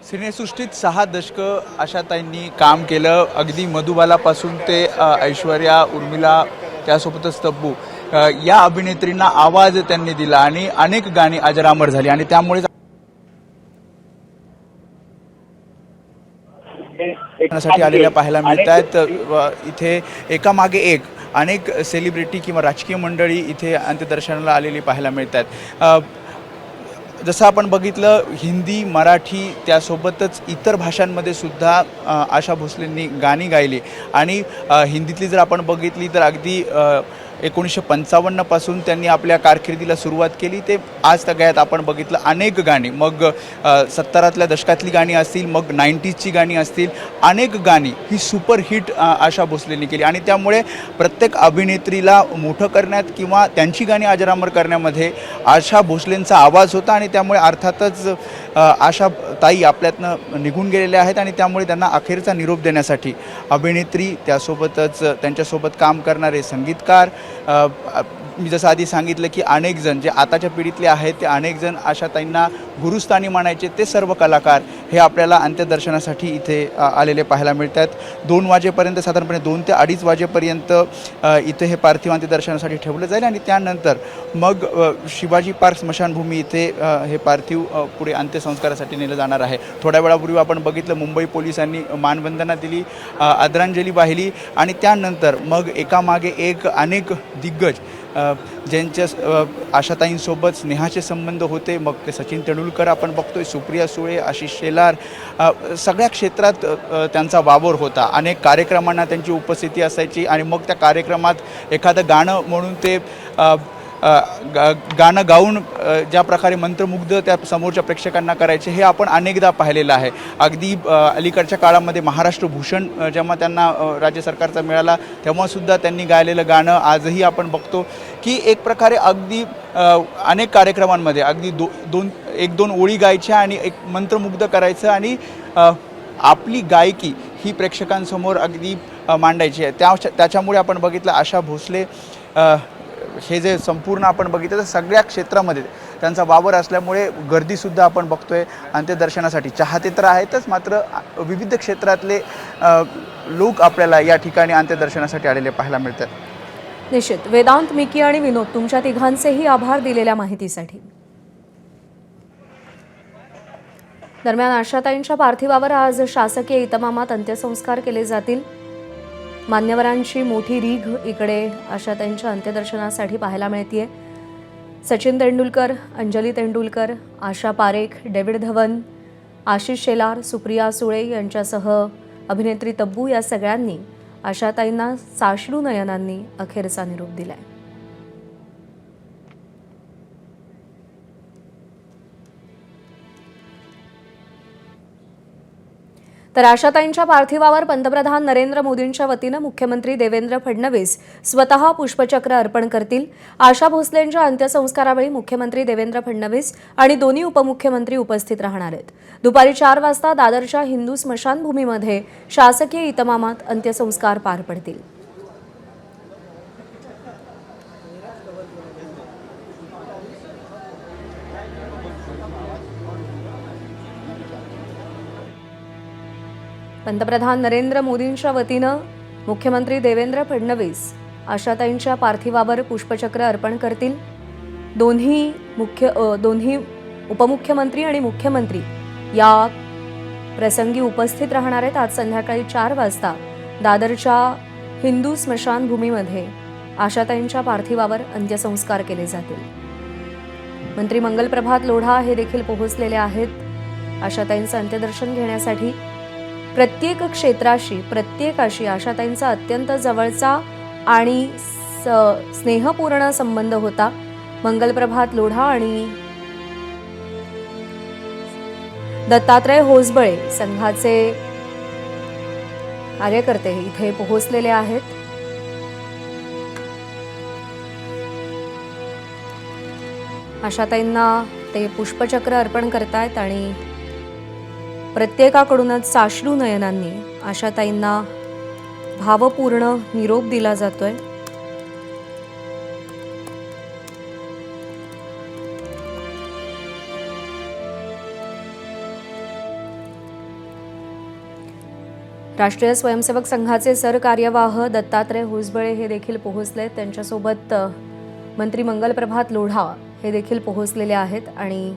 सिनेसृष्टीत 6 दशकं आशाताईंनी काम केलं. अगदी मधुबालापासून ते ऐश्वर्या, उर्मिला त्यासोबतच तब्बू या अभिनेत्रींना आवाज त्यांनी दिला आणि अनेक गाणी अजरामर झाली आणि त्यामुळेच साठी आलेल्या पाहायला मिळत आहेत. इथे एकामागे एक अनेक सेलिब्रिटी किंवा राजकीय मंडळी इथे अंत्यदर्शनाला आलेली पाहायला मिळत आहेत. जसं आपण बघितलं हिंदी, मराठी त्यासोबतच इतर भाषांमध्ये सुद्धा आशा भोसलेंनी गाणी गायली आणि हिंदीतली जर आपण बघितली तर अगदी 1955 पासून त्यांनी आपल्या कारकिर्दीला सुरुवात केली ते आज तगायत आपण बघितलं अनेक गाणी, मग 70तल्या दशकातली गाणी असतील, मग 90sची गाणी असतील, अनेक गाणी ही सुपरहिट आशा भोसलेंनी केली आणि त्यामुळे प्रत्येक अभिनेत्रीला मोठं करण्यात किंवा त्यांची गाणी अजरामर करण्यामध्ये आशा भोसलेंचा आवाज होता आणि त्यामुळे अर्थातच आशा ताई आपल्यातनं निघून गेलेल्या आहेत आणि त्यामुळे त्यांना अखेरचा निरोप देण्यासाठी अभिनेत्री त्यासोबतच त्यांच्यासोबत काम करणारे संगीतकार, मी जसं आधी सांगितलं की अनेक जण जे आताच्या पिढीतले आहेत ते अनेक जण आशाताईंना गुरुस्थानी मानायचे ते सर्व कलाकार हे आपल्याला अंत्यदर्शनासाठी इथे आलेले पाहायला मिळतात. 2 वाजेपर्यंत साधारणपणे 2 ते 2:30 वाजेपर्यंत इथे हे पार्थिव अंत्यदर्शनासाठी ठेवलं जाईल आणि त्यानंतर मग शिवाजी पार्क स्मशानभूमी इथे हे पार्थिव पुढे अंत्यसंस्कारासाठी नेलं जाणार आहे. थोड्या वेळापूर्वी आपण बघितलं मुंबई पोलिसांनी मानवंदना दिली, आदरांजली वाहिली आणि त्यानंतर मग एकामागे एक अनेक दिग्गज ज्यांच्या आशाताईंसोबत स्नेहाचे संबंध होते, मग ते सचिन तेंडुलकर आपण बघतोय, सुप्रिया सुळे, आशिष शेलार, सगळ्या क्षेत्रात त्यांचा वावर होता. अनेक कार्यक्रमांना त्यांची उपस्थिती असायची आणि मग त्या कार्यक्रमात एखादं गाणं म्हणून ते गाणं गाऊन ज्या प्रकारे मंत्रमुग्ध त्या समोरच्या प्रेक्षकांना करायचे हे आपण अनेकदा पाहिलेलं आहे. अगदी अलीकडच्या काळामध्ये महाराष्ट्र भूषण जेव्हा त्यांना राज्य सरकारचा मिळाला तेव्हासुद्धा त्यांनी गायलेलं गाणं आजही आपण बघतो की एक प्रकारे अगदी अनेक कार्यक्रमांमध्ये अगदी 1-2 ओळी गायच्या आणि एक मंत्रमुग्ध करायचं आणि आपली गायकी ही प्रेक्षकांसमोर अगदी मांडायची आहे. त्याच्यामुळे आपण बघितलं आशा भोसले हे जे संपूर्ण आपण बघितलं तर सगळ्या क्षेत्रामध्ये त्यांचा वावर असल्यामुळे गर्दीसुद्धा आपण बघतोय अंत्यदर्शनासाठी. चाहते तर आहेतच, मात्र विविध क्षेत्रातले लोक आपल्याला या ठिकाणी अंत्यदर्शनासाठी आलेले पाहायला मिळतात. निश्चित. वेदांत, मिकी आणि विनोद तुमच्या तिघांचेही आभार दिलेल्या माहितीसाठी. दरम्यान आशाताईंच्या पार्थिवावर आज शासकीय इतमामात अंत्यसंस्कार केले जातील. मान्यवरांची मोठी रीघ इकडे आशाताईंच्या अंत्यदर्शनासाठी पाहायला मिळतेय. सचिन तेंडुलकर, अंजली तेंडुलकर, आशा पारेख, डेव्हिड धवन, आशिष शेलार, सुप्रिया सुळे यांच्यासह अभिनेत्री तब्बू या सगळ्यांनी आशाताईंना साश्रू नयनांनी अखेरचा निरोप दिलाय. तर आशाताईंच्या पार्थिवावर पंतप्रधान नरेंद्र मोदींच्या वतीनं मुख्यमंत्री देवेंद्र फडणवीस स्वतः पुष्पचक्र अर्पण करतील. आशा भोसलेंच्या अंत्यसंस्कारावेळी मुख्यमंत्री देवेंद्र फडणवीस आणि दोन्ही उपमुख्यमंत्री उपस्थित राहणार आहेत. दुपारी 4 वाजता दादरच्या हिंदू स्मशानभूमीमध्ये शासकीय इतमामात अंत्यसंस्कार पार पडतील. पंतप्रधान नरेंद्र मोदींच्या वतीनं मुख्यमंत्री देवेंद्र फडणवीस आशाताईंच्या पार्थिवावर पुष्पचक्र अर्पण करतील. दोन्ही उपमुख्यमंत्री आणि मुख्यमंत्री या प्रसंगी उपस्थित राहणार आहेत. आज संध्याकाळी 4 वाजता दादरच्या हिंदू स्मशानभूमीमध्ये आशाताईंच्या पार्थिवावर अंत्यसंस्कार केले जातील. मंत्री मंगलप्रभात लोढा हे देखील पोहोचलेले आहेत आशाताईंचं अंत्यदर्शन घेण्यासाठी. प्रत्येक क्षेत्राशी प्रत्येकाशी आशाताईंचा अत्यंत जवळचा आणि स्नेहपूर्ण संबंध होता. मंगलप्रभात लोढा आणि दत्तात्रय होसबळे संघाचे कार्यकर्ते इथे पोहोचलेले आहेत. आशाताईंना ते पुष्पचक्र अर्पण करतायत आणि प्रत्येकाकडूनच साश्रू नयनांनी आशाताईंना भावपूर्ण निरोप दिला जातोय. राष्ट्रीय स्वयंसेवक संघाचे सरकार्यवाह दत्तात्रय होसबळे हे देखील पोहोचले. त्यांच्यासोबत मंत्री मंगलप्रभात लोढा हे देखील पोहोचलेले आहेत आणि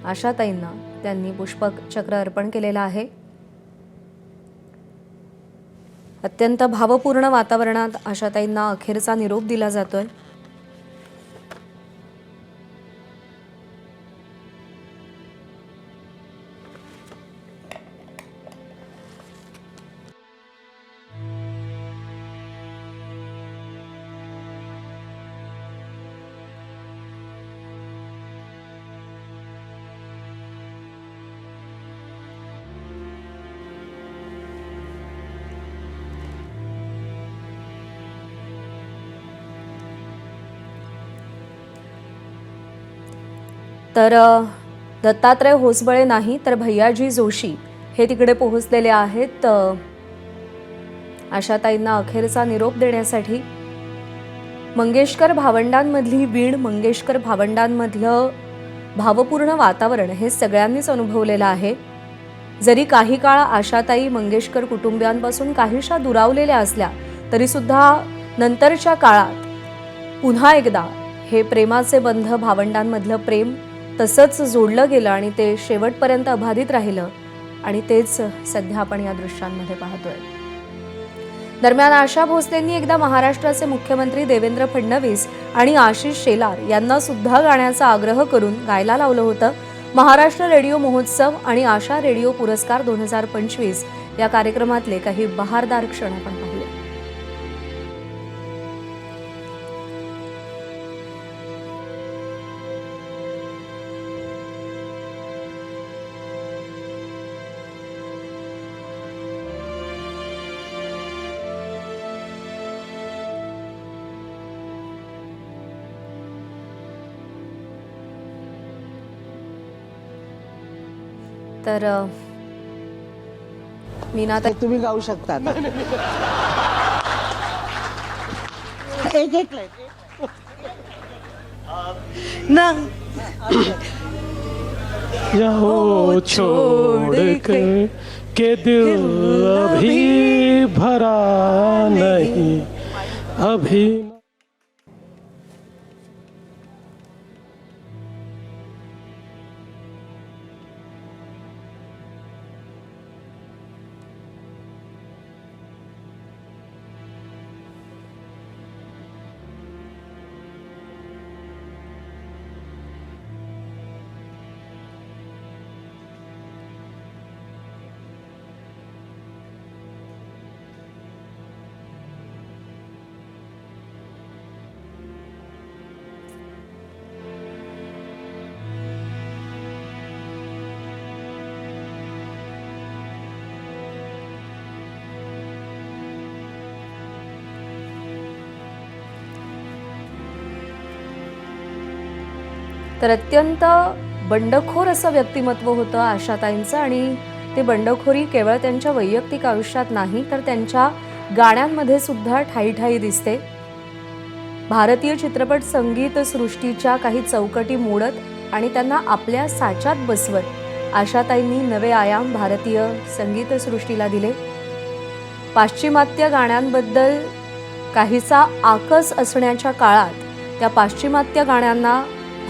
आशाताईंना त्यांनी पुष्पक चक्र अर्पण केलेलं आहे. अत्यंत भावपूर्ण वातावरणात आशाताईंना अखेरचा निरोप दिला जातोय. तर दत्तात्रय होसबळे नाही तर भैयाजी जोशी हे तिकडे पोहोचलेले आहेत आशाताईंना अखेरचा निरोप देण्यासाठी. मंगेशकर भावंडांमधली वीण, मंगेशकर भावंडांमधलं भावपूर्ण वातावरण हे सगळ्यांनीच अनुभवलेलं आहे. जरी काही काळ आशाताई मंगेशकर कुटुंबियांपासून काहीशा दुरावलेल्या असल्या तरी सुद्धा नंतरच्या काळात पुन्हा एकदा हे प्रेमाचे बंध, भावंडांमधलं प्रेम तसंच जोडलं गेलं आणि ते शेवटपर्यंत अबाधित राहिलं आणि तेच सध्या आपण या दृश्यांमध्ये पाहतोय. दरम्यान आशा भोसलेंनी एकदा महाराष्ट्राचे मुख्यमंत्री देवेंद्र फडणवीस आणि आशिष शेलार यांना सुद्धा गाण्याचा आग्रह करून गायला लावलं होतं. महाराष्ट्र रेडिओ महोत्सव आणि आशा रेडिओ पुरस्कार 2025 या कार्यक्रमातले काही बहारदार क्षण आपण पाहूया. तर मीनाताई तुम्ही गाऊ शकता आता. एक एक ना यहाँ छोड़ के दिल अभी भरा नहीं अभी. तर अत्यंत बंडखोर असं व्यक्तिमत्व होतं आशाताईंचं आणि ते बंडखोरी केवळ त्यांच्या वैयक्तिक आयुष्यात नाही तर त्यांच्या गाण्यांमध्ये सुद्धा ठाई दिसते. भारतीय चित्रपट संगीत सृष्टीच्या काही चौकटी मोडत आणि त्यांना आपल्या साच्यात बसवत आशाताईंनी नवे आयाम भारतीय संगीत सृष्टीला दिले. पाश्चिमात्य गाण्यांबद्दल काहीसा आकस असण्याच्या काळात त्या पाश्चिमात्य गाण्यांना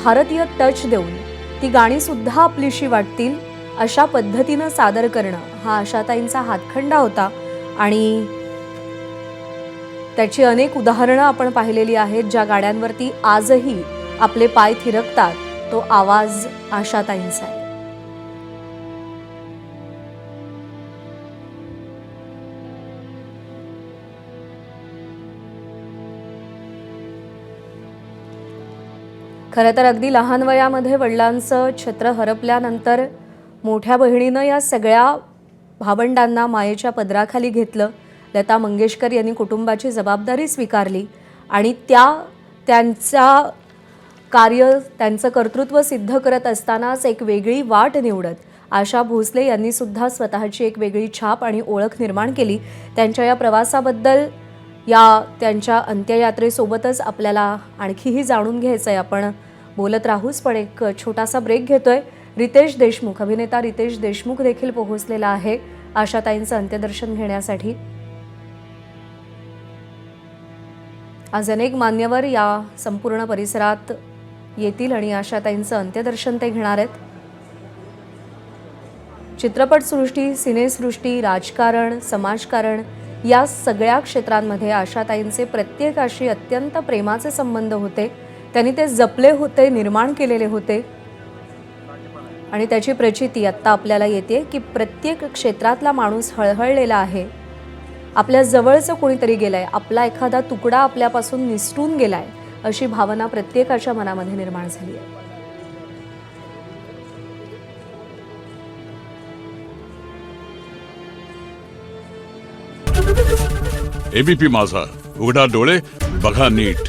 भारतीय टच देऊन ती गाणी सुद्धा आपलीशी वाटतील अशा पद्धतीनं सादर करणं हा आशाताईंचा हातखंडा होता आणि त्याची अनेक उदाहरणं आपण पाहिलेली आहेत. ज्या गाण्यांवरती आजही आपले पाय थिरकतात तो आवाज आशाताईंचा आहे. खरं तर अगदी लहान वयामध्ये वडिलांचं छत्र हरपल्यानंतर मोठ्या बहिणीनं या सगळ्या भावंडांना मायेच्या पदराखाली घेतलं. लता मंगेशकर यांनी कुटुंबाची जबाबदारी स्वीकारली आणि त्यांचा कार्य, त्यांचं कर्तृत्व सिद्ध करत असतानाच एक वेगळी वाट निवडत आशा भोसले यांनी सुद्धा स्वतःची एक वेगळी छाप आणि ओळख निर्माण केली. त्यांच्या या प्रवासाबद्दल, या त्यांच्या अंत्ययात्रेसोबतच आपल्याला आणखीही जाणून घ्यायचं आहे. आपण बोलत राहूच, पण एक छोटासा ब्रेक घेतोय. रितेश देशमुख, अभिनेता रितेश देशमुख देखील पोहोचलेला आहे आशाताईंचं अंत्यदर्शन घेण्यासाठी. आज अनेक मान्यवर या संपूर्ण परिसरात येतील आणि आशाताईंचं अंत्यदर्शन ते घेणार आहेत. चित्रपटसृष्टी, सिनेसृष्टी, राजकारण, समाजकारण या सगळ्या क्षेत्रांमध्ये आशाताईंचे प्रत्येकाशी अत्यंत प्रेमाचे संबंध होते. त्यांनी ते जपले होते, निर्माण केलेले होते आणि त्याची प्रचिती आत्ता आपल्याला येते की प्रत्येक क्षेत्रातला माणूस हळहळलेला आहे. आपल्या जवळचं कोणीतरी गेलंय, आपला एखादा तुकडा आपल्यापासून निसटून गेलाय, अशी भावना प्रत्येकाच्या मनामध्ये निर्माण झाली आहे. एबीपी माझा, उघडा डोळे बघा नीट.